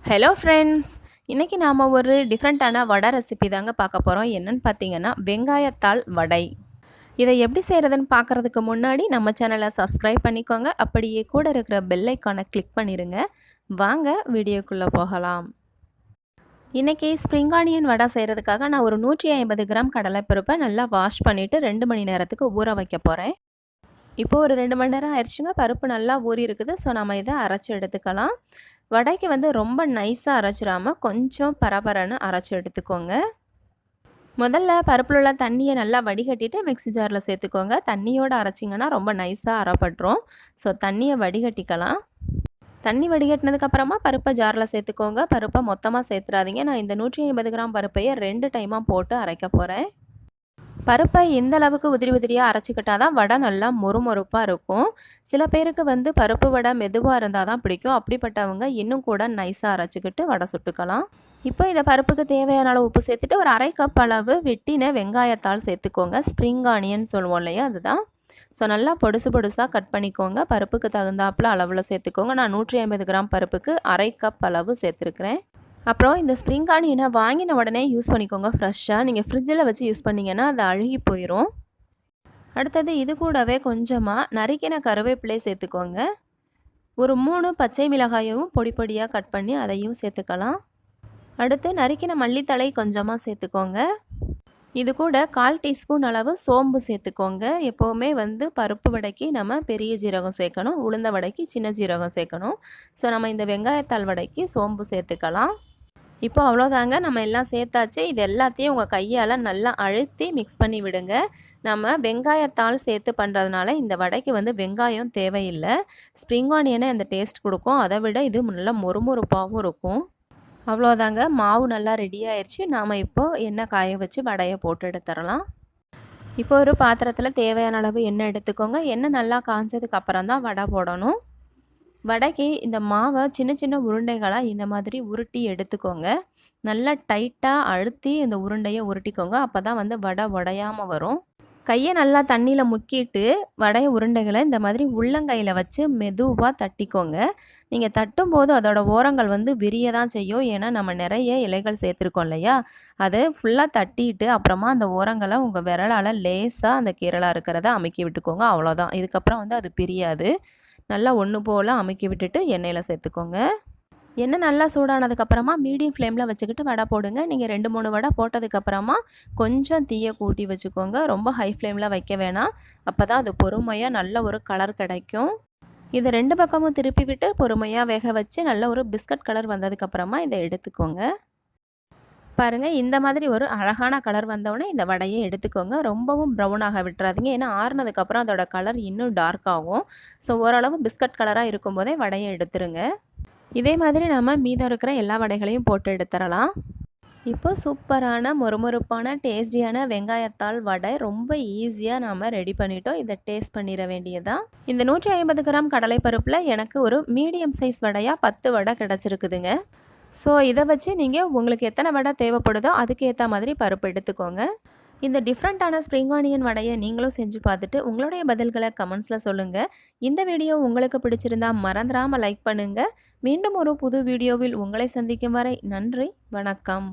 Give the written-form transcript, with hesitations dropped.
Hello friends, இன்றைக்கி நாம் ஒரு டிஃப்ரெண்ட்டான வடை ரெசிபி தாங்க பார்க்க போகிறோம். என்னென்னு பார்த்தீங்கன்னா வெங்காயத்தாள் வடை. இதை எப்படி செய்கிறதுன்னு பார்க்குறதுக்கு முன்னாடி நம்ம சேனலை சப்ஸ்கிரைப் பண்ணிக்கோங்க. அப்படியே கூட இருக்கிற பெல் ஐக்கானை கிளிக் பண்ணிடுங்க. வாங்க வீடியோக்குள்ளே போகலாம். இன்றைக்கி ஸ்ப்ரிங் ஆனியன் வடை செய்கிறதுக்காக நான் ஒரு 150 கிராம் கடலைப்பருப்பை நல்லா வாஷ் பண்ணிவிட்டு 2 மணி நேரத்துக்கு ஊற வைக்க போகிறேன். இப்போது ஒரு 2 மணி நேரம் ஆயிடுச்சுங்க. பருப்பு நல்லா ஊறி இருக்குது. ஸோ நம்ம இதை அரைச்சி எடுத்துக்கலாம். வடைக்கு ரொம்ப நைஸாக அரைச்சிடாமல் கொஞ்சம் பரபரன்னு அரைச்சி எடுத்துக்கோங்க. முதல்ல பருப்பில் உள்ள தண்ணியை நல்லா வடிகட்டிட்டு மிக்ஸி ஜாரில் சேர்த்துக்கோங்க. தண்ணியோடு அரைச்சிங்கன்னா ரொம்ப நைஸாக அரைப்பட்டுரும். ஸோ தண்ணியை வடிகட்டிக்கலாம். தண்ணி வடிகட்டினதுக்கப்புறமா பருப்பை ஜாரில் சேர்த்துக்கோங்க. பருப்பை மொத்தமாக சேர்த்துறாதீங்க. நான் இந்த 150 கிராம் பருப்பையே 2 டைமாக போட்டு அரைக்க போகிறேன். பருப்பை இந்த அளவுக்கு உதிரி உதிரியாக அரைச்சிக்கிட்டால் தான் வடை நல்லா மொறுமொறுப்பாக இருக்கும். சில பேருக்கு பருப்பு வடை மெதுவாக இருந்தால் தான் பிடிக்கும். அப்படிப்பட்டவங்க இன்னும் கூட நைஸாக அரைச்சிக்கிட்டு வடை சுட்டுக்கலாம். இப்போ இதை பருப்புக்கு தேவையான அளவு உப்பு சேர்த்துட்டு ஒரு 1/2 கப் அளவு வெட்டின வெங்காயத்தாள் சேர்த்துக்கோங்க. ஸ்ப்ரிங் ஆனியன் சொல்லுவோம் இல்லையா, அதுதான். ஸோ நல்லா பொடுசு பொடுசாக கட் பண்ணிக்கோங்க. பருப்புக்கு தகுந்தாப்பில் அளவில் சேர்த்துக்கோங்க. நான் 150 கிராம் பருப்புக்கு 1/2 கப் அளவு சேர்த்துருக்குறேன். அப்புறம் இந்த ஸ்ப்ரிங் ஆனியனை வாங்கின உடனே யூஸ் பண்ணிக்கோங்க. ஃப்ரெஷ்ஷாக நீங்கள் ஃப்ரிட்ஜில் வச்சு யூஸ் பண்ணிங்கன்னா அது அழுகி போயிடும். அடுத்தது இது கூடவே கொஞ்சமாக நறுக்கின கருவேப்பிலை சேர்த்துக்கோங்க. ஒரு 3 பச்சை மிளகாயும் பொடி பொடியாக கட் பண்ணி அதையும் சேர்த்துக்கலாம். அடுத்து நறுக்கின மல்லித்தழை கொஞ்சமாக சேர்த்துக்கோங்க. இது கூட 1/4 டீஸ்பூன் அளவு சோம்பு சேர்த்துக்கோங்க. எப்போவுமே பருப்பு வடைக்கு நம்ம பெரிய ஜீரகம் சேர்க்கணும், உளுந்த வடைக்கு சின்ன ஜீரகம் சேர்க்கணும். ஸோ நம்ம இந்த வெங்காயத்தாள் வடைக்கு சோம்பு சேர்த்துக்கலாம். இப்போ அவ்வளோதாங்க, நம்ம எல்லாம் சேர்த்தாச்சு. இது எல்லாத்தையும் உங்கள் கையால் நல்லா அழுத்தி மிக்ஸ் பண்ணி விடுங்க. நம்ம வெங்காயத்தாள் சேர்த்து பண்ணுறதுனால இந்த வடைக்கு வெங்காயம் தேவையில்லை. ஸ்ப்ரிங் ஆனியனை அந்த டேஸ்ட் கொடுக்கும். அதை விட இது நல்லா மொறுமொறுப்பாகவும் இருக்கும். அவ்வளோதாங்க, மாவு நல்லா ரெடி ஆயிடுச்சு. நாம் இப்போது எண்ணெய் காய வச்சு வடையை போட்டு எடுத்துடலாம். இப்போ ஒரு பாத்திரத்தில் தேவையான அளவு எண்ணெய் எடுத்துக்கோங்க. எண்ணெய் நல்லா காய்ஞ்சதுக்கு அப்புறம் தான் வடை போடணும். வடைக்கு இந்த மாவை சின்ன சின்ன உருண்டைகளாக இந்த மாதிரி உருட்டி எடுத்துக்கோங்க. நல்லா டைட்டாக அழுத்தி இந்த உருண்டையை உருட்டிக்கோங்க. அப்போ தான் வடை உடையாமல் வரும். கையை நல்லா தண்ணியில் முக்கிட்டு வடைய உருண்டைகளை இந்த மாதிரி உள்ளங்கையில் வச்சு மெதுவாக தட்டிக்கோங்க. நீங்கள் தட்டும்போது அதோட ஓரங்கள் விரிய தான் செய்யும். ஏன்னா நம்ம நிறைய இலைகள் சேர்த்துருக்கோம் இல்லையா, அதை ஃபுல்லாக தட்டிட்டு அப்புறமா அந்த ஓரங்களை உங்கள் விரலால் லேசாக அந்த கீரலாக இருக்கிறத அமுக்கி விட்டுக்கோங்க. அவ்வளோதான். இதுக்கப்புறம் அது பிரியாது. நல்லா ஒன்று போல் அமுக்கி விட்டுட்டு எண்ணெயில் சேர்த்துக்கோங்க. எண்ணெய் நல்லா சூடானதுக்கப்புறமா மீடியம் ஃப்ளேமில் வச்சுக்கிட்டு வடை போடுங்க. நீங்கள் 2-3 வடை போட்டதுக்கப்புறமா கொஞ்சம் தீயை கூட்டி வச்சுக்கோங்க. ரொம்ப ஹை ஃப்ளேமில் வைக்க வேணாம். அப்போ தான் அது பொறுமையாக நல்ல ஒரு கலர் கிடைக்கும். இதை 2 பக்கமும் திருப்பி விட்டு பொறுமையாக வேக வச்சு நல்ல ஒரு பிஸ்கட் கலர் வந்ததுக்கப்புறமா இதை எடுத்துக்கோங்க. பாருங்கள், இந்த மாதிரி ஒரு அழகான கலர் வந்தவுடனே இந்த வடையை எடுத்துக்கோங்க. ரொம்பவும் ப்ரௌனாக விட்டுறாதீங்க. ஏன்னா ஆறுனதுக்கப்புறம் அதோட கலர் இன்னும் டார்க் ஆகும். ஸோ ஓரளவு பிஸ்கட் கலராக இருக்கும்போதே வடையை எடுத்துருங்க. இதே மாதிரி நம்ம மீதம் இருக்கிற எல்லா வடைகளையும் போட்டு எடுத்துடலாம். இப்போ சூப்பரான மொறுமொறுப்பான டேஸ்டியான வெங்காயத்தாள் வடை ரொம்ப ஈஸியாக நாம் ரெடி பண்ணிட்டோம். இதை டேஸ்ட் பண்ணிட வேண்டியதான். இந்த 150 கிராம் கடலைப்பருப்பில் எனக்கு ஒரு மீடியம் சைஸ் வடையாக 10 வடை கிடச்சிருக்குதுங்க. ஸோ இதை வச்சு நீங்கள் உங்களுக்கு எத்தனை வடை தேவைப்படுதோ அதுக்கு ஏற்ற மாதிரி பருப்பு எடுத்துக்கோங்க. இந்த டிஃப்ரெண்ட்டான ஸ்ப்ரிங் ஆனியன் வடையை நீங்களும் செஞ்சு பார்த்துட்டு உங்களுடைய பதில்களை கமெண்ட்ஸில் சொல்லுங்கள். இந்த வீடியோ உங்களுக்கு பிடிச்சிருந்தா மறந்துடாமல் லைக் பண்ணுங்கள். மீண்டும் ஒரு புது வீடியோவில் உங்களை சந்திக்கும் வரை நன்றி, வணக்கம்.